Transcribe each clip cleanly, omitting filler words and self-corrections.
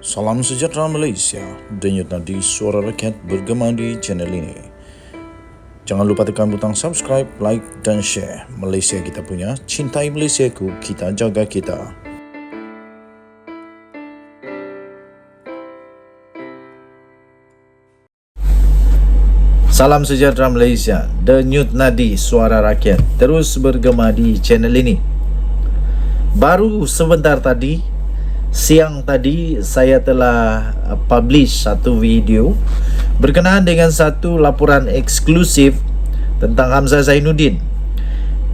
Salam sejahtera Malaysia, denyut nadi suara rakyat bergema di channel ini. Jangan lupa tekan butang subscribe, like dan share. Malaysia kita punya, cintai Malaysiaku, kita jaga kita. Salam sejahtera Malaysia, denyut nadi suara rakyat terus bergema di channel ini. Baru sebentar tadi, siang tadi saya telah publish satu video berkenaan dengan satu laporan eksklusif tentang Hamzah Zainuddin,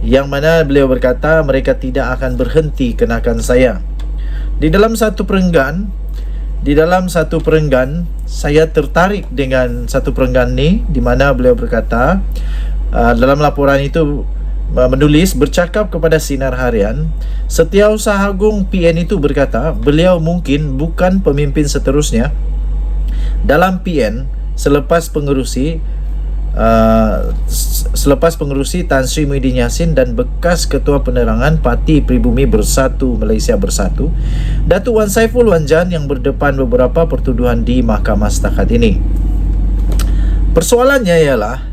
yang mana beliau berkata mereka tidak akan berhenti kenakan saya. Di dalam satu perenggan saya tertarik dengan satu perenggan ni, di mana beliau berkata dalam laporan itu menulis, bercakap kepada Sinar Harian, Setiausaha Agung PN itu berkata beliau mungkin bukan pemimpin seterusnya dalam PN selepas pengerusi Tan Sri Muhyiddin Yassin dan bekas Ketua Penerangan Parti Pribumi Bersatu Malaysia Bersatu, Datuk Wan Saiful Wanjan, yang berdepan beberapa pertuduhan di Mahkamah setakat ini. Persoalannya ialah,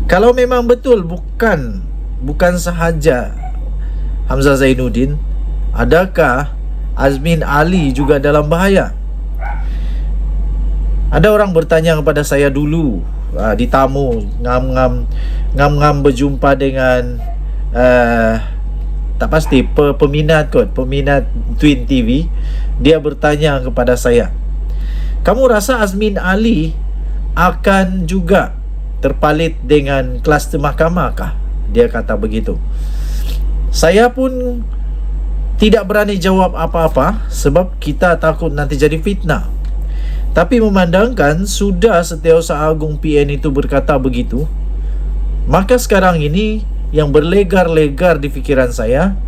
kalau memang betul bukan sahaja Hamzah Zainuddin, adakah Azmin Ali juga dalam bahaya? Ada orang bertanya kepada saya dulu di tamu, ngam berjumpa dengan tak pasti peminat Twin TV. Dia bertanya kepada saya, kamu rasa Azmin Ali akan juga terpalit dengan kluster mahkamah kah? Dia kata begitu. Saya pun tidak berani jawab apa-apa sebab kita takut nanti jadi fitnah. Tapi memandangkan sudah Setiausaha Agung PN itu berkata begitu, maka sekarang ini yang berlegar-legar di fikiran saya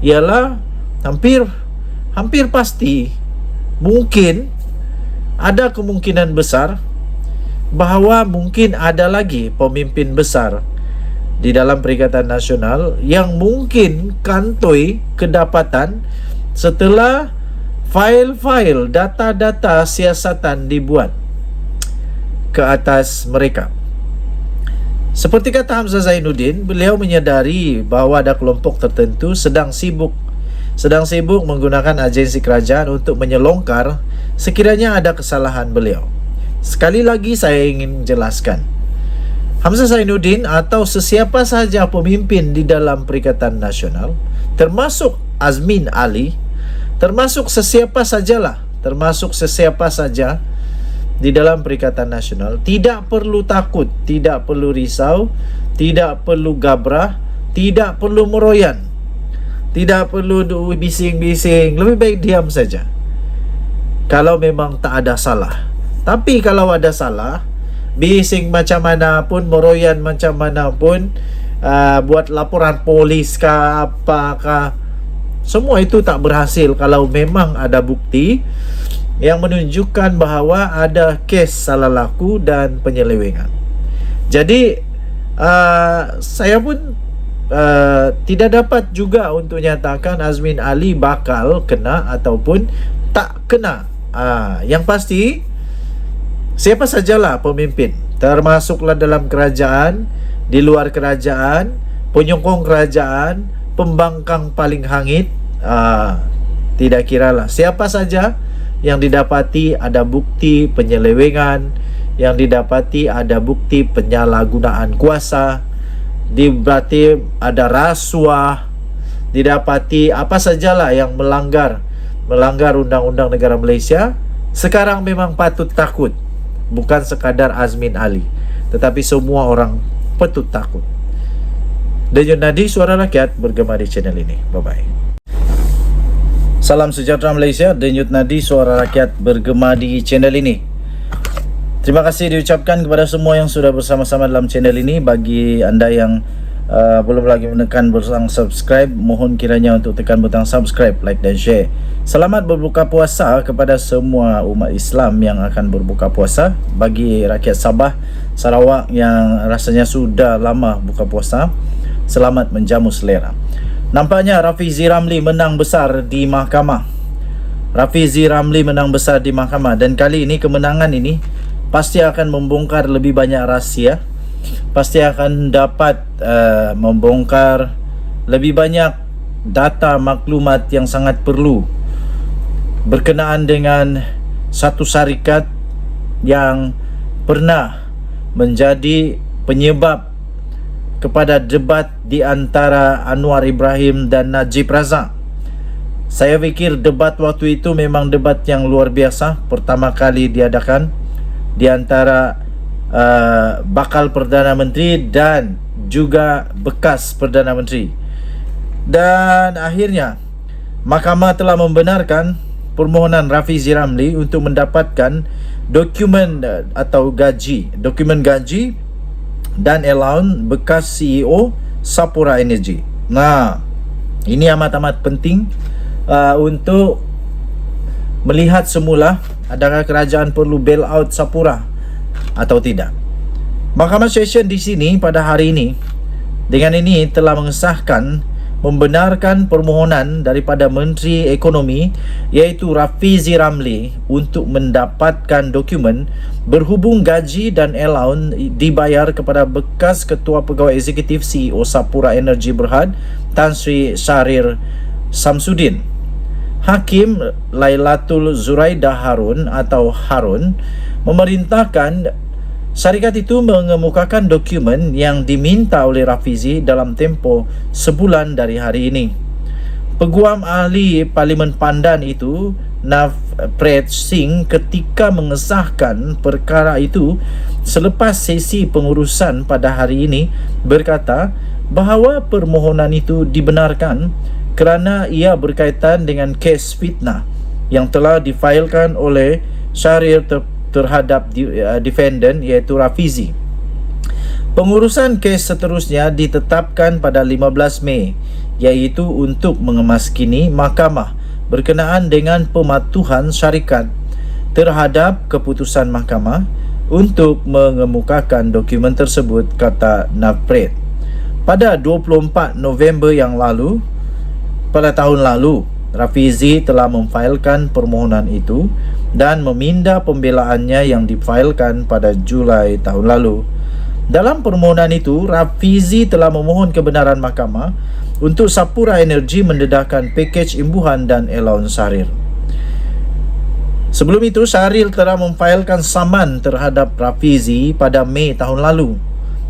ialah hampir pasti, mungkin ada kemungkinan besar bahawa mungkin ada lagi pemimpin besar di dalam Perikatan Nasional yang mungkin kantoi kedapatan setelah fail-fail data-data siasatan dibuat ke atas mereka. Seperti kata Hamzah Zainuddin, beliau menyadari bahawa ada kelompok tertentu sedang sibuk menggunakan agensi kerajaan untuk menyelongkar sekiranya ada kesalahan beliau. Sekali lagi saya ingin jelaskan, Hamzah Zainuddin atau sesiapa sahaja pemimpin di dalam Perikatan Nasional, termasuk Azmin Ali, termasuk sesiapa saja di dalam Perikatan Nasional, tidak perlu takut, tidak perlu risau, tidak perlu gabrah, tidak perlu meroyan, tidak perlu bising-bising. Lebih baik diam saja kalau memang tak ada salah. Tapi kalau ada salah, bising macam mana pun, meroyan macam mana pun, buat laporan polis kah, apakah, semua itu tak berhasil kalau memang ada bukti yang menunjukkan bahawa ada kes salah laku dan penyelewengan. Jadi saya pun tidak dapat juga untuk nyatakan Azmin Ali bakal kena ataupun tak kena. Yang pasti, siapa sajalah pemimpin, termasuklah dalam kerajaan, di luar kerajaan, penyokong kerajaan, pembangkang paling hangit, tidak kiralah siapa saja yang didapati ada bukti penyelewengan, yang didapati ada bukti penyalahgunaan kuasa, didapati ada rasuah, didapati apa sajalah yang melanggar undang-undang negara Malaysia, sekarang memang patut takut. Bukan sekadar Azmin Ali, tetapi semua orang patut takut. Denyut nadi suara rakyat bergema di channel ini. Bye-bye. Salam sejahtera Malaysia, denyut nadi suara rakyat bergema di channel ini. Terima kasih diucapkan kepada semua yang sudah bersama-sama dalam channel ini. Bagi anda yang belum lagi menekan butang subscribe, mohon kiranya untuk tekan butang subscribe, like dan share. Selamat berbuka puasa kepada semua umat Islam yang akan berbuka puasa. Bagi rakyat Sabah, Sarawak yang rasanya sudah lama buka puasa, selamat menjamu selera. Nampaknya Rafizi Ramli menang besar di mahkamah. Rafizi Ramli menang besar di mahkamah, dan kali ini kemenangan ini pasti akan membongkar lebih banyak rahsia, pasti akan dapat membongkar lebih banyak data maklumat yang sangat perlu berkenaan dengan satu syarikat yang pernah menjadi penyebab kepada debat di antara Anwar Ibrahim dan Najib Razak. Saya fikir debat waktu itu memang debat yang luar biasa, pertama kali diadakan di antara bakal Perdana Menteri dan juga bekas Perdana Menteri. Dan akhirnya mahkamah telah membenarkan permohonan Rafizi Ramli untuk mendapatkan dokumen atau dokumen gaji dan allowance bekas CEO Sapura Energy. Nah, ini amat-amat penting untuk melihat semula adakah kerajaan perlu bail out Sapura atau tidak. Mahkamah Session di sini pada hari ini dengan ini telah mengesahkan membenarkan permohonan daripada Menteri Ekonomi iaitu Rafizi Ramli untuk mendapatkan dokumen berhubung gaji dan allowance dibayar kepada bekas Ketua Pegawai Eksekutif CEO Sapura Energy Berhad Tan Sri Syahrir Samsudin. Hakim Lailatul Zuraidah Harun atau Harun memerintahkan syarikat itu mengemukakan dokumen yang diminta oleh Rafizi dalam tempoh sebulan dari hari ini. Peguam ahli Parlimen Pandan itu, Navpreet Singh, ketika mengesahkan perkara itu selepas sesi pengurusan pada hari ini, berkata bahawa permohonan itu dibenarkan kerana ia berkaitan dengan kes fitnah yang telah difailkan oleh Syahrir terhadap defendant iaitu Rafizi. Pengurusan kes seterusnya ditetapkan pada 15 Mei iaitu untuk mengemaskini mahkamah berkenaan dengan pematuhan syarikat terhadap keputusan mahkamah untuk mengemukakan dokumen tersebut, kata Navpreet. Pada 24 November yang lalu, pada tahun lalu, Rafizi telah memfailkan permohonan itu dan meminda pembelaannya yang difailkan pada Julai tahun lalu. Dalam permohonan itu, Rafizi telah memohon kebenaran mahkamah untuk Sapura Energy mendedahkan pakej imbuhan dan allowance Syahrir. Sebelum itu, Syahrir telah memfailkan saman terhadap Rafizi pada Mei tahun lalu.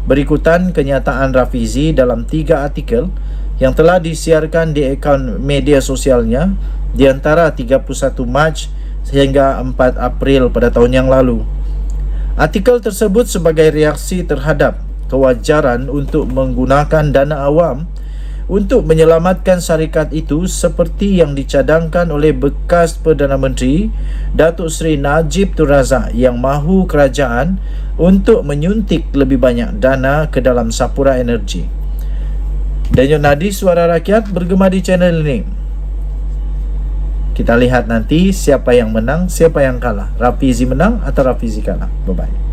Berikutan kenyataan Rafizi dalam 3 artikel yang telah disiarkan di akaun media sosialnya di antara 31 Mac sehingga 4 April pada tahun yang lalu. Artikel tersebut sebagai reaksi terhadap kewajaran untuk menggunakan dana awam untuk menyelamatkan syarikat itu seperti yang dicadangkan oleh bekas Perdana Menteri Datuk Seri Najib Tun Razak yang mahu kerajaan untuk menyuntik lebih banyak dana ke dalam Sapura Energy. Daniel Nadi, Suara Rakyat, bergema di channel ini. Kita lihat nanti siapa yang menang, siapa yang kalah. Rafizi menang atau Rafizi kalah. Bye-bye.